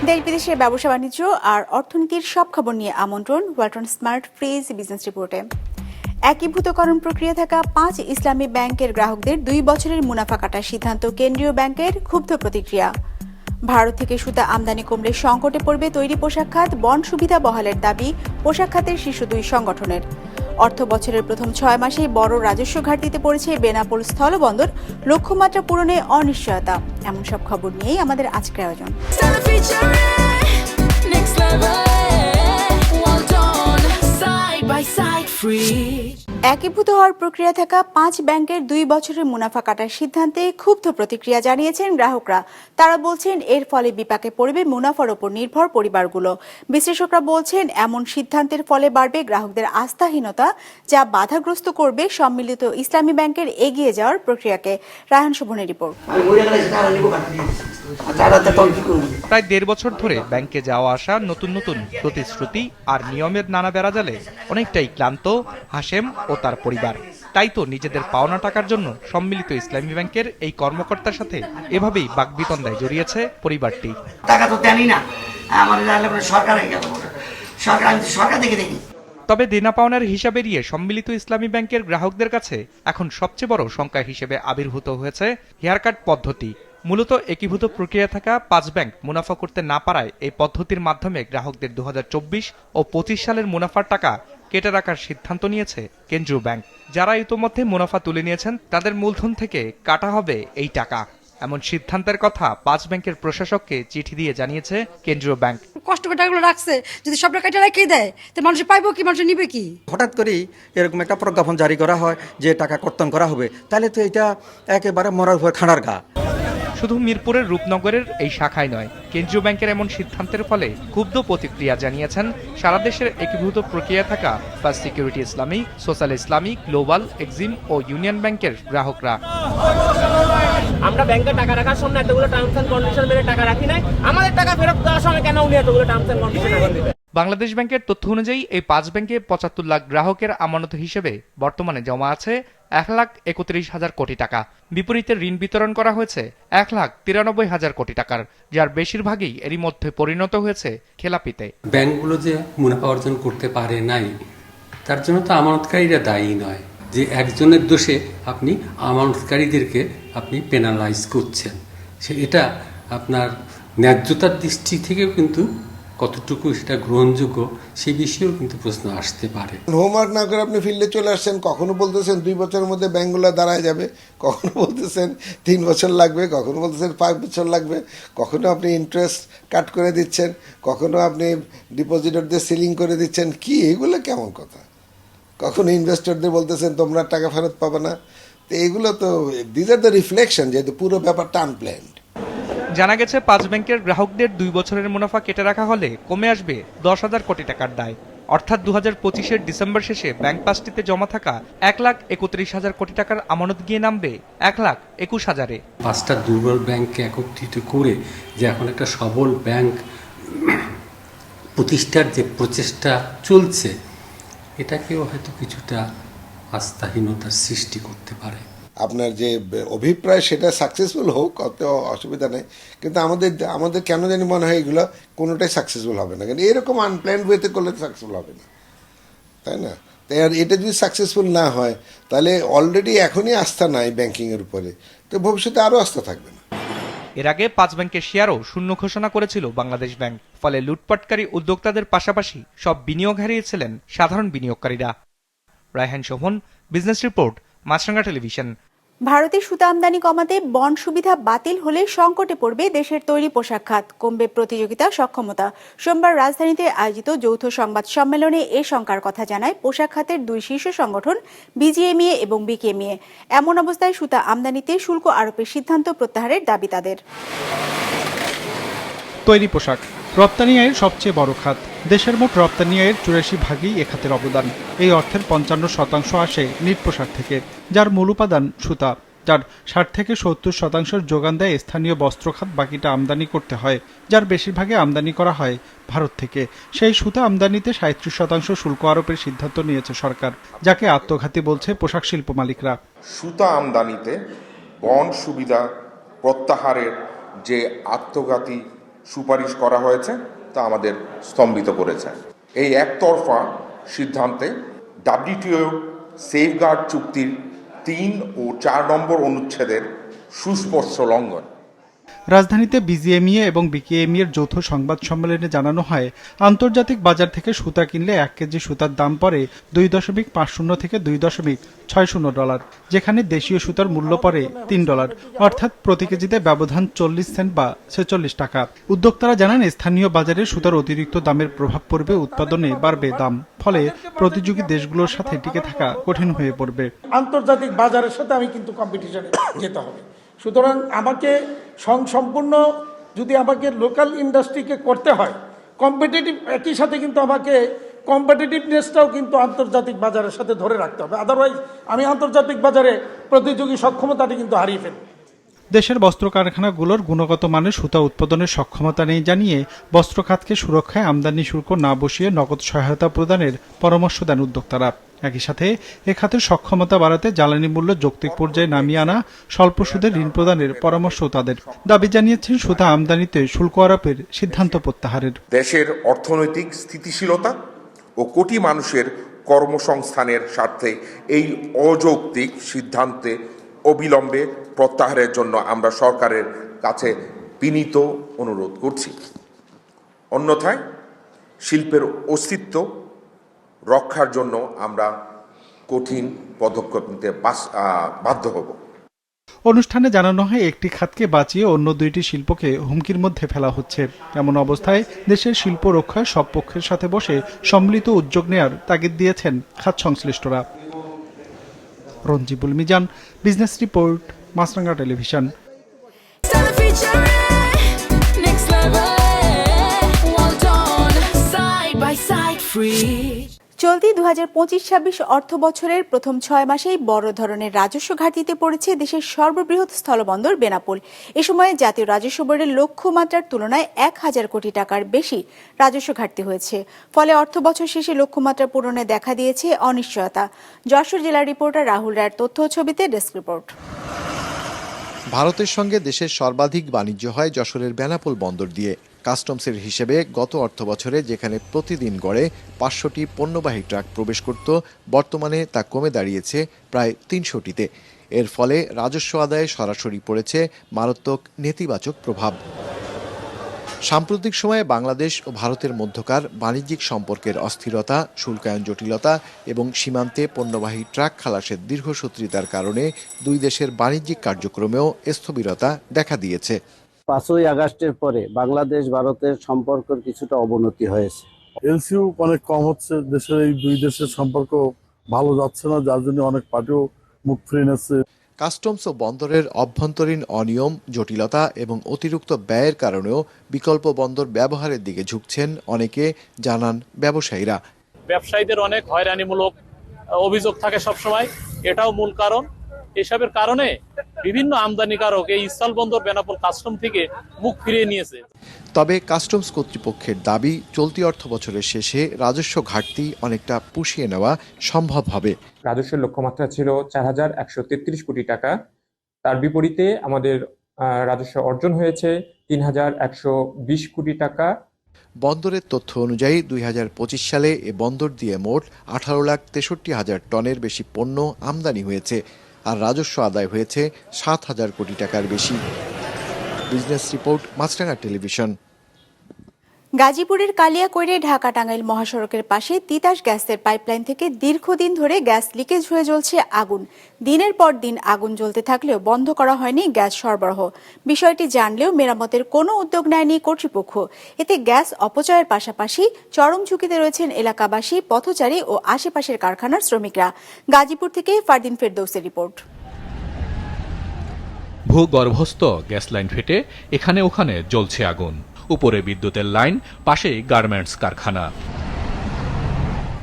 দেশ বিদেশের ব্যবসা বাণিজ্য আর অর্থনীতির সব খবর নিয়ে আমন্ত্রণ ওয়ালটন স্মার্ট ফ্রিজ বিজনেস রিপোর্টে। একীভূতকরণ প্রক্রিয়া থাকা 5 ইসলামী ব্যাংকের গ্রাহকদের 2 বছরের মুনাফা কাটার সিদ্ধান্ত কেন্দ্রীয় ব্যাংকের ক্ষুব্ধ প্রতিক্রিয়া। ভারত থেকে সুতা আমদানি কমলে সংকটে পড়বে তৈরি পোশাক খাত, বন্ড সুবিধা বহালের দাবি পোশাক খাতের শীর্ষ 2 সংগঠনের। অর্থ বছরের প্রথম 6 মাসেই বড় রাজস্ব ঘাটতিতে পড়েছে বেনাপোল স্থলবন্দর, লক্ষ্যমাত্রা পূরণে অনিশ্চয়তা। এমন সব খবর নিয়েই আমাদের আজকের আয়োজন। একীভূত হওয়ার প্রক্রিয়া থাকা 5 ব্যাংকের 2 বছরের মুনাফা কাটার সিদ্ধান্তে ক্ষুব্ধ প্রতিক্রিয়া জানিয়েছেন গ্রাহকরা। তারা বলছেন এর ফলে বিপাকে পড়বে মুনাফার ওপর নির্ভর পরিবারগুলো। বিশ্লেষকরা বলছেন এমন সিদ্ধান্তের ফলে বাড়বে গ্রাহকদের আস্থাহীনতা, যা বাধাগ্রস্ত করবে সম্মিলিত ইসলামী ব্যাংকের এগিয়ে যাওয়ার প্রক্রিয়াকে। রায়হান শোভনের রিপোর্ট। প্রায় 1.5 বছর ধরে ব্যাংকে যাওয়া আসা, নতুন নতুন প্রতিশ্রুতি আর নিয়মের নানা বেড়াজালে অনেকটাই ক্লান্ত হাশেম ও তার পরিবার। তাই তো নিজেদের পাওনা টাকার জন্য সম্মিলিত ইসলামী ব্যাংকের এই কর্মকর্তার সাথে এভাবেই বাকবিতন্দায় জড়িয়েছে পরিবারটি। টাকা তো দেনই না, আমাদের সরকার হয়ে গেল, সরকার দেখে দেখি। তবে দেনা পাওনার হিসাবে এড়িয়ে সম্মিলিত ইসলামী ব্যাংকের গ্রাহকদের কাছে এখন সবচেয়ে বড় শঙ্কা হিসেবে আবির্ভূত হয়েছে হেয়ারকাট পদ্ধতি। মূলত একীভূত প্রক্রিয়া থাকা 5 ব্যাংক মুনাফা করতে না পারায় এই পদ্ধতির মাধ্যমে গ্রাহকদের 2024 ও 25 সালের মুনাফার টাকা কেটে রাখার সিদ্ধান্ত নিয়েছে কেন্দ্রীয় ব্যাংক। যারা ইতোমধ্যে মুনাফা তুলে নিয়েছেন তাদের মূলধন থেকে কাটা হবে এই টাকা। এমন সিদ্ধান্তের কথা 5 ব্যাংকের প্রশাসককে চিঠি দিয়ে জানিয়েছে কেন্দ্রীয় ব্যাংক। কষ্ট করে টাকাগুলো রাখছে, যদি সব টাকা রেখে দেয় তো মানুষ পাইবো কি, মানুষ নিবে কি? হঠাৎ করেই এরকম একটা প্রজ্ঞাপন জারি করা হয় যে টাকা কর্তন করা হবে, তাহলে তো এটা একেবারে মরার উপর খাঁড়ার ঘা। শুধু মিরপুরের রূপনগরের এই শাখায় নয়, কেন্দ্রীয় ব্যাংকের এমন সিদ্ধান্তের ফলে ক্ষুব্ধ প্রতিক্রিয়া জানিয়েছেন সারা দেশের একীভূত প্রক্রিয়া থাকা ফার্স্ট সিকিউরিটি ইসলামী, সোশ্যাল ইসলামী, গ্লোবাল, এক্সিম ও ইউনিয়ন ব্যাংকের গ্রাহকরা। আমরা ব্যাংকে টাকা রাখার সময় এতগুলো টার্মস এন্ড কন্ডিশন মেনে টাকা রাখি নাই, আমাদের টাকা ফেরত দেওয়ার সময় কেন উনি এতগুলো টার্মস এন্ড কন্ডিশন মেনে দিবেন? বাংলাদেশ ব্যাংকের তথ্য অনুযায়ী এই 5 ব্যাংকে 75 লাখ গ্রাহকের আমানত হিসেবে বর্তমানে জমা আছে 1,31,000 কোটি টাকা। বিপরীতে ঋণ বিতরণ করা হয়েছে 1,93,000 কোটি টাকার, যার বেশিরভাগই এরই মধ্যে পরিণত হয়েছে খেলাপিতে। ব্যাংকগুলো যে মুনাফা অর্জন করতে পারে নাই, তার জন্য তো আমানতকারীরা দায়ী নয়। যে একজনের দোষে আপনি আমানতকারীদেরকে আপনি পেনালাইজ করছেন, এটা আপনার ন্যায্যতার দৃষ্টি থেকেও কিন্তু কতটুকু সেটা গ্রহণযোগ্য সে বিষয়েও কিন্তু প্রশ্ন আসতে পারে। হোমওয়ার্ক না করে আপনি ফিল্ডে চলে আসছেন, কখনো বলতেছেন 2 বছরের মধ্যে ব্যাংকগুলো দাঁড়ায় যাবে, কখনো বলতেছেন 3 বছর লাগবে, কখনো বলতেছেন 5 বছর লাগবে, কখনো আপনি ইন্টারেস্ট কাট করে দিচ্ছেন, কখনো আপনি ডিপোজিটরদের সিলিং করে দিচ্ছেন। কি এগুলো কেমন কথা? কখনো ইনভেস্টরদের বলতেছেন তোমরা টাকা ফেরত পাবে না। তো এগুলো তো দিস আর দ্য রিফ্লেকশন যে পুরো ব্যাপারটা আনপ্ল্যান্ড। জানা গেছে 5 ব্যাংকের গ্রাহকদের 2 বছরের মুনাফা কেটে রাখা হলে কমে আসবে 10,000 কোটি টাকার দায়। অর্থাৎ 2025-এর ডিসেম্বর শেষে ব্যাংক পাসটিতে জমা থাকা 1,31,000 কোটি টাকার আমানত গিয়ে নামবে 1,21,000-এ। 5টা দুর্বল ব্যাংককে একত্রিত করে যে এখন একটা সবল ব্যাংক প্রতিষ্ঠার যে প্রচেষ্টা চলছে, এটাকেও হয়তো কিছুটা আস্থাহীনতার সৃষ্টি করতে পারে। আপনার যে অভিপ্রায় সেটা সাকসেসফুল হোক, অত অসুবিধা নেই, কিন্তু আমাদের কেন জানি মনে হয় এগুলো কোনোটাই সাকসেসফুল হবে না। কিন্তু এরকম আনপ্ল্যান্ড ওয়েতে করলে সাকসেসফুল হবে না, তাই না? তাই আর এটা যদি সাকসেসফুল না হয় তাহলে অলরেডি এখনই আস্থা নাই ব্যাংকিংয়ের উপরে, তো ভবিষ্যতে আরও আস্থা থাকবে না। এর আগে 5 ব্যাংকের শেয়ারও শূন্য ঘোষণা করেছিল বাংলাদেশ ব্যাংক। ফলে লুটপাটকারী উদ্যোক্তাদের পাশাপাশি সব বিনিয়োগ হারিয়েছিলেন সাধারণ বিনিয়োগকারীরা। রায়হান শোভন, বিজনেস রিপোর্ট, মাছরাঙ্গা টেলিভিশন। ভারতে সুতা আমদানি কমাতে বন্ড সুবিধা বাতিল হলে সংকটে পড়বে দেশের তৈরি পোশাক খাত, কমবে প্রতিযোগিতা সক্ষমতা। সোমবার রাজধানীতে আয়োজিত যৌথ সংবাদ সম্মেলনে এ শঙ্কার কথা জানায় পোশাক খাতের 2 শীর্ষ সংগঠন বিজিএমইএ এবং বিকেএমইএ। এমন অবস্থায় সুতা আমদানিতে শুল্ক আরোপের সিদ্ধান্ত প্রত্যাহারের দাবি তাদের। তৈরি পোশাক রপ্তানি আয়ের সবচেয়ে বড় খাত। দেশের মোট রপ্তানি আয়ের 84% এ খাতের অবদান। এই অর্থের 55% আসে নিট পোশাক থেকে, যার মূল উপাদান সুতা, যার 60 থেকে 70% যোগান দেয় স্থানীয় বস্ত্র খাত। বাকিটা আমদানি করতে হয়, যার বেশিরভাগে আমদানি করা হয় ভারত থেকে। সেই সুতা আমদানিতে 37% শুল্ক আরোপের সিদ্ধান্ত নিয়েছে সরকার, যাকে আত্মঘাতী বলছে পোশাক শিল্প মালিকরা। সুতা আমদানিতে বন্ড সুবিধা প্রত্যাহারের যে আত্মঘাতী সুপারিশ করা হয়েছে তা আমাদের স্তম্ভিত করেছে। এই একতরফা সিদ্ধান্তে WTO সেফগার্ড চুক্তির 3 ও 4 নম্বর অনুচ্ছেদের সুস্পষ্ট লঙ্ঘন। রাজধানীতে বিজিএমইএ এবং বিকেএমইএর যৌথ সংবাদ সম্মেলনে জানানো হয়, আন্তর্জাতিক বাজার থেকে সুতা কিনলে 1 কেজি সুতার দাম পড়ে $2.50 থেকে $2.60, যেখানে দেশীয় সুতার মূল্য পড়ে $3, অর্থাৎ প্রতি কেজিতে ব্যবধান 40 সেন্ট বা 46 টাকা। উদ্যোক্তারা জানান, স্থানীয় বাজারে সুতার অতিরিক্ত দামের প্রভাব পড়বে, উৎপাদনে বাড়বে দাম, ফলে প্রতিযোগী দেশগুলোর সাথে টিকে থাকা কঠিন হয়ে পড়বে। আন্তর্জাতিক বাজারের সাথে আমি কিন্তু কম্পিটিশনে যেতে হবে, সুতরাং আমাকে সম্পূর্ণ যদি আমাকে লোকাল ইন্ডাস্ট্রিকে করতে হয় কম্পিটিটিভ, একই সাথে কিন্তু আমাকে কম্পিটিটিভনেসটাও কিন্তু আন্তর্জাতিক বাজারের সাথে ধরে রাখতে হবে, আদারওয়াইজ আমি আন্তর্জাতিক বাজারে প্রতিযোগী সক্ষমতাটি কিন্তু হারিয়ে ফেলব। দেশের বস্ত্র কারখানাগুলোর গুণগত মানের সুতা উৎপাদনের সক্ষমতা নেই জানিয়ে বস্ত্র খাতকে সুরক্ষায় আমদানি শুল্ক না বসিয়ে নগদ সহায়তা প্রদানের পরামর্শ দেন উদ্যোক্তারা। একই সাথে এ খাতের সক্ষমতা বাড়াতে জ্বালানি মূল্য যৌক্তিক পর্যায়ে নামিয়ে আনা, স্বল্প সুদে ঋণ প্রদানের পরামর্শ তাদের। দাবি জানিয়েছেন সুতা আমদানিতে শুল্ক আরোপের সিদ্ধান্ত প্রত্যাহারের। দেশের অর্থনৈতিক স্থিতিশীলতা ও কোটি মানুষের কর্মসংস্থানের স্বার্থে এই অযৌক্তিক সিদ্ধান্তে অবিলম্বে প্রত্যাহারের জন্য আমরা সরকারের কাছে বিনীত অনুরোধ করছি। অন্যথায় শিল্পের অস্তিত্ব রক্ষার জন্য আমরা কঠিন পদক্ষেপ নিতে বাধ্য হব। অনুষ্ঠানে জানানো হয়, একটি খাতকে বাঁচিয়ে অন্য 2টি শিল্পকে হুমকির মধ্যে ফেলা হচ্ছে। এমন অবস্থায় দেশের শিল্প রক্ষায় সব পক্ষের সাথে বসে সম্মিলিত উদ্যোগ নেয়ার তাগিদ দিয়েছেন খাত সংশ্লিষ্টরা। রঞ্জিবুল মিজান, বিজনেস রিপোর্ট, মাছরাঙ্গা টেলিভিশন। চলতি 2025-26 অর্থ বছরের প্রথম 6 মাসেই বড় ধরনের রাজস্ব ঘাটতিতে পড়েছে দেশের সর্ববৃহৎ স্থলবন্দর বেনাপোল। এ সময় জাতীয় রাজস্ব বোর্ডের লক্ষ্যমাত্রার তুলনায় 1000 কোটি টাকার বেশি রাজস্ব ঘাটতি হয়েছে। ফলে অর্থ বছর শেষে লক্ষ্যমাত্রা পূরণে দেখা দিয়েছে অনিশ্চয়তা। যশোর জেলার রিপোর্টার রাহুল রায়ের তথ্য ও ছবিতে ডেস্ক রিপোর্ট। ভারতের সঙ্গে দেশের সর্বাধিক বাণিজ্য হয় যশোরের বেনাপোল বন্দর দিয়ে। কাস্টমসের হিসেবে গত অর্থ বছরে যেখানে প্রতিদিন গড়ে 500টি পণ্যবাহী ট্রাক প্রবেশ করত, বর্তমানে তা কমে দাঁড়িয়েছে প্রায় 300টিতে। এর ফলে রাজস্ব আদায়ে সরাসরি পড়েছে মারাত্মক নেতিবাচক প্রভাব। সাম্প্রতিক সময়ে বাংলাদেশ ও ভারতের মধ্যকার বাণিজ্যিক সম্পর্কের অস্থিরতা, শুল্কায়ন জটিলতা এবং সীমান্তে পণ্যবাহী ট্রাক খালাসের দীর্ঘসূত্রিতার কারণে দুই দেশের বাণিজ্যিক কার্যক্রমেও স্থবিরতা দেখা দিয়েছে। 5ই আগস্টের পরে বাংলাদেশ ভারতের সম্পর্কের কিছুটা অবনতি হয়েছে। এলসিও অনেক কম হচ্ছে, দেশের এই দুই দেশের সম্পর্ক ভালো যাচ্ছে না, যার জন্য অনেক পার্টিও মুখ ফিরে নিচ্ছে। কাস্টমস ও বন্দরের অভ্যন্তরীণ অনিয়ম, জটিলতা এবং অতিরিক্ত ব্যয়ের কারণেও বিকল্প বন্দর ব্যবহারের দিকে ঝুঁকছেন অনেকে, জানান ব্যবসায়ীরা। ব্যবসায়ীদের অনেক হয়রানিমূলক অভিযোগ থাকে সবসময়, এটাও মূল কারণ। এসবের কারণে বিভিন্ন আমদানিকারক এই স্থলবন্দর বেনাপোল কাস্টম থেকে মুখ ফিরিয়ে নিয়েছে। তবে কাস্টমস কর্তৃপক্ষের দাবি, চলতি অর্থ বছরের শেষে রাজস্ব ঘাটতি অনেকটা পুষিয়ে নেওয়া সম্ভব হবে। রাজস্বের লক্ষ্যমাত্রা ছিল 4133 কোটি টাকা, তার বিপরীতে আমাদের রাজস্ব অর্জন হয়েছে 3120 কোটি টাকা। বন্দরের তথ্য অনুযায়ী 2025 সালে এ বন্দর দিয়ে মোট 18,63,000 টনের বেশি পণ্য আমদানি হয়েছে, আর রাজস্ব আদায় হয়েছে 7,000 কোটি টাকার বেশি। বিজনেস রিপোর্ট, মাছরাঙ্গা টেলিভিশন। গাজীপুরের কালিয়াকৈরে ঢাকা টাঙ্গাইল মহাসড়কের পাশে তিতাস গ্যাসের পাইপলাইন থেকে দীর্ঘদিন ধরে গ্যাস লিকেজ হয়ে জ্বলছে আগুন। দিনের পর দিন আগুন জ্বলতে থাকলেও বন্ধ করা হয়নি গ্যাস সরবরাহ। বিষয়টি জানলেও মেরামতের কোনো উদ্যোগ নেয়নি কর্তৃপক্ষ। এতে গ্যাস অপচয়ের পাশাপাশি চরম ঝুঁকিতে রয়েছেন এলাকাবাসী, পথচারী ও আশেপাশের কারখানার শ্রমিকরা। গাজীপুর থেকে ফারদিন ফেরদৌসের রিপোর্ট। ভূগর্ভস্থ গ্যাস লাইন ফেটে এখানে ওখানে জ্বলছে আগুন। উপরে বিদ্যুতের লাইন, পাশেই গার্মেন্টস কারখানা।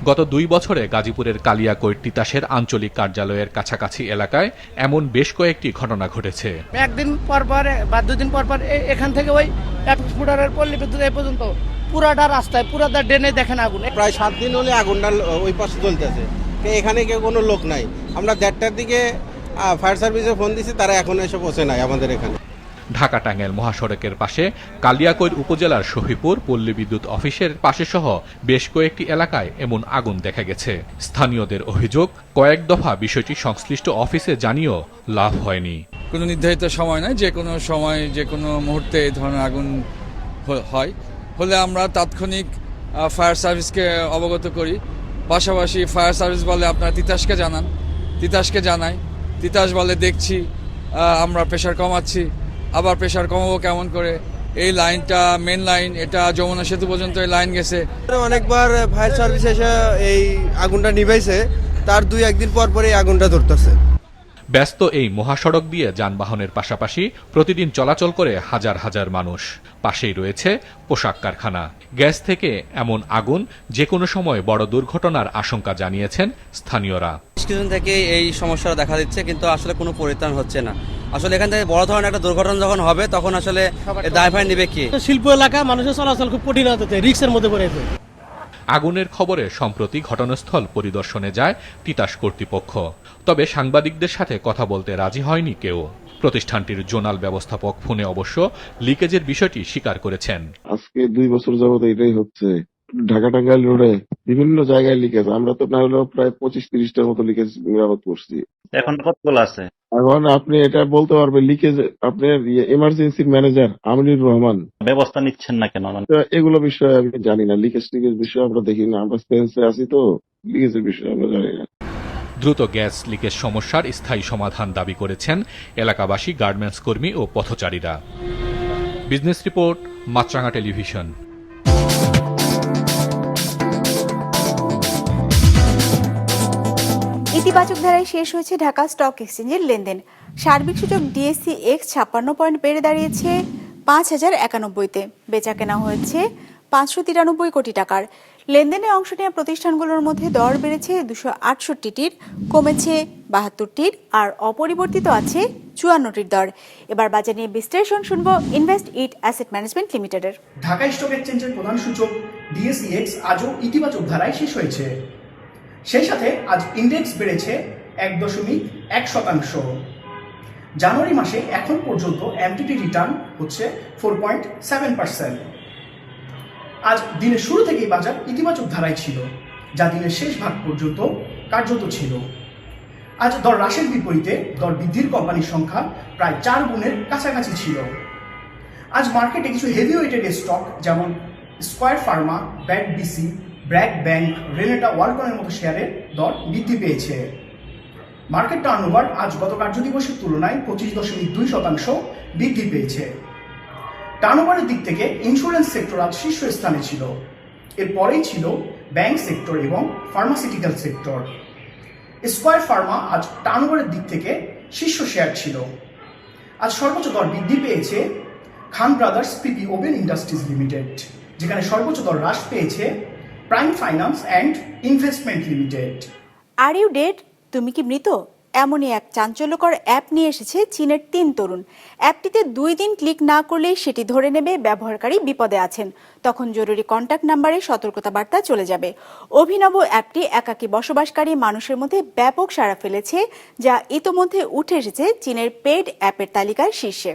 গত 2 বছরে গাজীপুরের কালিয়াকৈর তিতাসের আঞ্চলিক কার্যালয়ের কাছাকাছি এলাকায় এমন বেশ কয়েকটি ঘটনা ঘটেছে। একদিন পর পর বা 2 দিন পর পর এখান থেকে ওই 1 ফুটারের পল্লী বিদ্যুৎ এই পর্যন্ত পুরাটা রাস্তায়, পুরাটা ড্রেনে দেখেন আগুন। প্রায় 7 দিন হলে আগুনটা ওই পাশে জ্বলতেছে, এখানে কেউ কোনো লোক নাই। আমরা 1:30টার দিকে ফায়ার সার্ভিসে ফোন দিছি, তারা এখন এসে পৌঁছে নাই আমাদের এখানে। ঢাকা টাঙ্গাইল মহাসড়কের পাশে কালিয়াকৈর উপজেলার শফিপুর পল্লী বিদ্যুৎ অফিসের পাশে সহ বেশ কয়েকটি এলাকায় এমন আগুন দেখা গেছে। স্থানীয়দের অভিযোগ, কয়েক দফা বিষয়টি সংশ্লিষ্ট অফিসে জানিয়েও লাভ হয়নি। কোনো নির্ধারিত সময় নয়, যে কোনো সময় যে কোনো মুহূর্তে এই ধরনের আগুন হয়, হলে আমরা তাৎক্ষণিক ফায়ার সার্ভিসকে অবগত করি। পাশাপাশি ফায়ার সার্ভিস বলে আপনারা তিতাসকে জানান, তিতাসকে জানাই, তিতাস বলে দেখছি, আমরা প্রেশার কমাচ্ছি। আবার প্রেশার কমাবো কেমন করে? এই লাইনটা মেন লাইন, এটা যমুনা সেতু পর্যন্ত এই লাইন গেছে। অনেকবার ফায়ার সার্ভিস এসে এই আগুনটা নিভাইছে, তার 2-1 দিন পর পরে এই আগুনটা ধরতেছে। ব্যস্ত এই মহাসড়ক দিয়ে যানবাহনের পাশাপাশি প্রতিদিন চলাচল করে হাজার হাজার মানুষ। পাশেই রয়েছে পোশাক কারখানা। গ্যাস থেকে এমন আগুন যে কোনো সময় বড় দুর্ঘটনার আশঙ্কা জানিয়েছেন স্থানীয়রা। কিছুদিন থেকে এই সমস্যাটা দেখা দিচ্ছে, কিন্তু আসলে কোনো পরিত্রাণ হচ্ছে না। আসলে এখান থেকে বড় ধরনের একটা দুর্ঘটনা যখন হবে, তখন আসলে দায়ভার নেবে কি? শিল্প এলাকা, মানুষের চলাচল খুব কঠিন হতে, রিস্কের মধ্যে পড়েছে। আগুনের খবরে সম্প্রতি ঘটনাস্থল পরিদর্শনে যায় তিতাস কর্তৃপক্ষ, তবে সাংবাদিকদের সাথে কথা বলতে রাজি হয়নি কেউ। প্রতিষ্ঠানটির জোনাল ব্যবস্থাপক ফোনে অবশ্য লিকেজের বিষয়টি স্বীকার করেছেন। আজকে 2 বছর যাবত এটাই হচ্ছে। ঢাকা টাঙ্গাইল রোডে বিভিন্ন জায়গায় লিকেজ, আমরা তো না হলেও প্রায় 25-30টার মতো লিকেজ মেরামত করছি। এখন কতগুলো আছে? এখন আপনি এটা বলতে পারবেন লিকেজ, আপনার এমার্জেন্সি ম্যানেজার আমিনুর রহমান ব্যবস্থা নিচ্ছেন না কেন? এগুলো বিষয়ে আমি জানি না, লিকেজ বিষয়ে আমরা দেখি না, আমরা সেন্সে আছি তো, লিকেজের বিষয়ে আমরা জানি না। দ্রুত গ্যাস লিকেজ সমস্যার স্থায়ী সমাধান দাবি করেছেন এলাকাবাসী, গার্মেন্টস কর্মী ও পথচারীরা। বিজনেস রিপোর্ট, মাছরাঙা টেলিভিশন। ইতিবাচক ধারায় শেষ হয়েছে ঢাকা স্টক এক্সচেঞ্জের লেনদেন। সার্বিক সূচক ডিএসসি এক্স 56 পয়েন্ট বেড়ে দাঁড়িয়েছে 5091-তে। বেচা কেনা হয়েছে 593 কোটি টাকার। লেনদেনে অংশ নেওয়া প্রতিষ্ঠানগুলোর মধ্যে দর বেড়েছে 268টির, কমেছে 72টির, আর অপরিবর্তিত আছে 54টির দর। এবার বাজার নিয়ে বিশ্লেষণ শুনবো ইনভেস্ট ইট অ্যাসেট ম্যানেজমেন্ট লিমিটেডের। ঢাকা স্টক এক্সচেঞ্জের প্রধান সূচক ডিএসসি এক্স আজও ইতিবাচক ধারায় শেষ হয়েছে। সেই সাথে আজ ইন্ডেক্স বেড়েছে 1.1%। জানুয়ারি মাসে এখন পর্যন্ত এমটিটি রিটার্ন হচ্ছে 4.7%। আজ দিনের শুরু থেকেই বাজার ইতিবাচক ধারায় ছিল, যা দিনের শেষ ভাগ পর্যন্ত কার্যত ছিল। আজ দর হ্রাসের বিপরীতে দর বৃদ্ধির কোম্পানির সংখ্যা প্রায় 4 গুণের কাছাকাছি ছিল। আজ মার্কেটে কিছু হেভি ওয়েটেড স্টক যেমন স্কয়ার ফার্মা, ব্যাট বিসি, ব্র্যাক ব্যাংক, রেনেটা ওয়ালটনের মতো শেয়ারের দর বৃদ্ধি পেয়েছে। মার্কেট টার্নওভার আজ গত কার্যদিবসের তুলনায় 25.2% বৃদ্ধি পেয়েছে। টার্নওভারের দিক থেকে ইন্স্যুরেন্স সেক্টর আজ শীর্ষস্থানে ছিল, এরপরেই ছিল ব্যাংক সেক্টর এবং ফার্মাসিউটিক্যাল সেক্টর। স্কয়ার ফার্মা আজ টার্নওভারের দিক থেকে শীর্ষ শেয়ার ছিল। আজ সর্বোচ্চ দর বৃদ্ধি পেয়েছে Khan Brothers PP Woven Industries Limited, যেখানে সর্বোচ্চ দর হ্রাস পেয়েছে Prime Finance and Investment Limited. Are you dead? তুমি কি মৃত? এমনই এক চাঞ্চল্যকর অ্যাপ নিয়ে এসেছে চীনের 3 তরুণ। অ্যাপটিতে 2 দিন ক্লিক না করলেই সেটি ধরে নেবে ব্যবহারকারী বিপদে আছেন। তখন জরুরি কন্ট্যাক্ট নাম্বারে সতর্কতা বার্তা চলে যাবে। অভিনব অ্যাপটি একাকী বসবাসকারী মানুষের মধ্যে ব্যাপক সাড়া ফেলেছে, যা ইতোমধ্যে উঠে এসেছে চীনের পেইড অ্যাপের তালিকার শীর্ষে।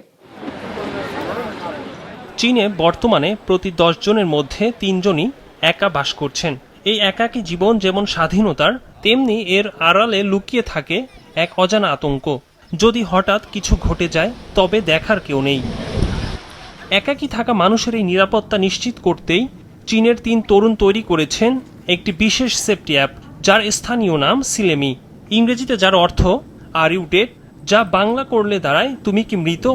চীনে বর্তমানে প্রতি 10 জনের মধ্যে 3 জনই একা বাস করছেন। এই একাকী জীবন যেমন স্বাধীনতার, তেমনি এর আড়ালে লুকিয়ে থাকে এক অজানা আতঙ্ক। যদি হঠাৎ কিছু ঘটে যায়, তবে দেখার কেউ নেই। একাকী থাকা মানুষের এই নিরাপত্তা নিশ্চিত করতেই চীনের 3 তরুণ তৈরি করেছেন একটি বিশেষ সেফটি অ্যাপ, যার স্থানীয় নাম সিলেমি, ইংরেজিতে যার অর্থ আর ইউ ডেড, যা বাংলা করলে দাঁড়ায় তুমি কি মৃত।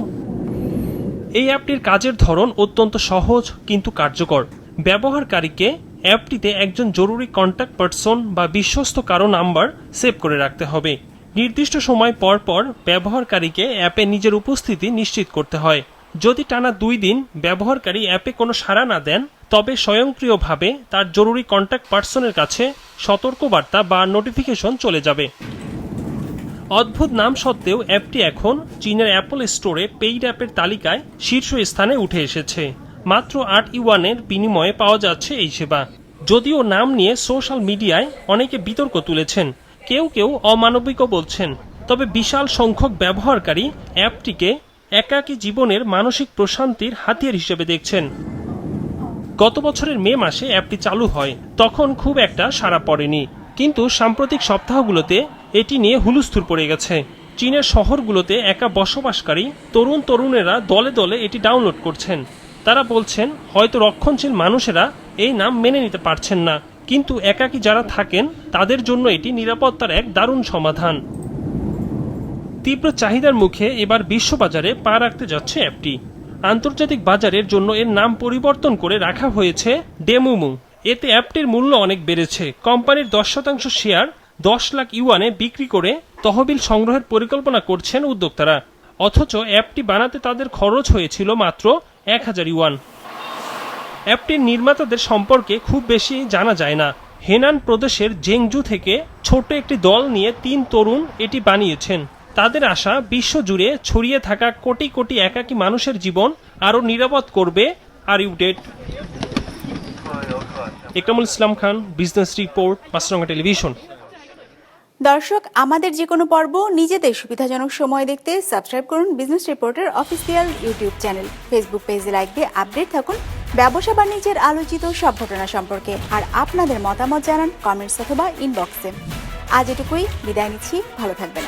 এই অ্যাপটির কাজের ধরন অত্যন্ত সহজ কিন্তু কার্যকর। ব্যবহারকারীকে অ্যাপটিতে একজন জরুরি কন্ট্যাক্ট পারসন বা বিশ্বস্ত কারো নাম্বার সেভ করে রাখতে হবে। নির্দিষ্ট সময় পর পর ব্যবহারকারীকে অ্যাপে নিজের উপস্থিতি নিশ্চিত করতে হয়। যদি টানা 2 দিন ব্যবহারকারী অ্যাপে কোনো সাড়া না দেন, তবে স্বয়ংক্রিয়ভাবে তার জরুরি কন্ট্যাক্ট পারসনের কাছে সতর্কবার্তা বা নোটিফিকেশন চলে যাবে। অদ্ভুত নাম সত্ত্বেও অ্যাপটি এখন চীনের অ্যাপল স্টোরে পেইড অ্যাপের তালিকায় শীর্ষ স্থানে উঠে এসেছে। মাত্র 8 ইউয়ানের বিনিময়ে পাওয়া যাচ্ছে এই সেবা। যদিও নাম নিয়ে সোশ্যাল মিডিয়ায় অনেকে বিতর্ক তুলেছেন, কেউ কেউ অমানবিকও বলছেন, তবে বিশাল সংখ্যক ব্যবহারকারী অ্যাপটিকে একাকী জীবনের মানসিক প্রশান্তির হাতিয়ার হিসেবে দেখছেন। গত বছরের মে মাসে অ্যাপটি চালু হয়, তখন খুব একটা সাড়া পড়েনি, কিন্তু সাম্প্রতিক সপ্তাহগুলোতে এটি নিয়ে হুলস্থুল পড়ে গেছে। চীনের শহরগুলোতে একা বসবাসকারী তরুণেরা দলে দলে এটি ডাউনলোড করছেন। তারা বলছেন হয়তো রক্ষণশীল মানুষেরা এই নাম মেনে নিতে পারছেন না, কিন্তু একাকী যারা থাকেন তাদের জন্য এটি নিরাপত্তার এক দারুণ সমাধান। তীব্র চাহিদার মুখে এবার বিশ্ববাজারে পা রাখতে যাচ্ছে অ্যাপটি। আন্তর্জাতিক বাজারের জন্য এর নাম পরিবর্তন করে রাখা হয়েছে ডেমুমু। এতে অ্যাপটির মূল্য অনেক বেড়েছে। কোম্পানির 10% শেয়ার 10 লাখ ইউয়ানে বিক্রি করে তহবিল সংগ্রহের পরিকল্পনা করছেন উদ্যোক্তারা। অথচ অ্যাপটি বানাতে তাদের খরচ হয়েছিল মাত্র 1000 ইউয়ান। অ্যাপটির নির্মাতাদের সম্পর্কে খুব বেশি জানা যায় না। হেনান প্রদেশের জেংজু থেকে ছোট একটি দল নিয়ে 3 তরুণ এটি বানিয়েছেন। তাদের আশা বিশ্বজুড়ে ছড়িয়ে থাকা কোটি কোটি একাকী মানুষের জীবন আরও নিরাপদ করবে আরিউডেট। একরামুল ইসলাম খান, বিজনেস রিপোর্ট, মাছরাঙা টেলিভিশন। দর্শক, আমাদের যে কোনো পর্ব নিজেদের সুবিধাজনক সময় দেখতে সাবস্ক্রাইব করুন বিজনেস রিপোর্টের অফিসিয়াল ইউটিউব চ্যানেল। ফেসবুক পেজে লাইক দিয়ে আপডেট থাকুন ব্যবসা বাণিজ্যের আলোচিত সব ঘটনা সম্পর্কে। আর আপনাদের মতামত জানান কমেন্টস অথবা ইনবক্সে। আজ এটুকুই, বিদায় নিচ্ছি, ভালো থাকবেন।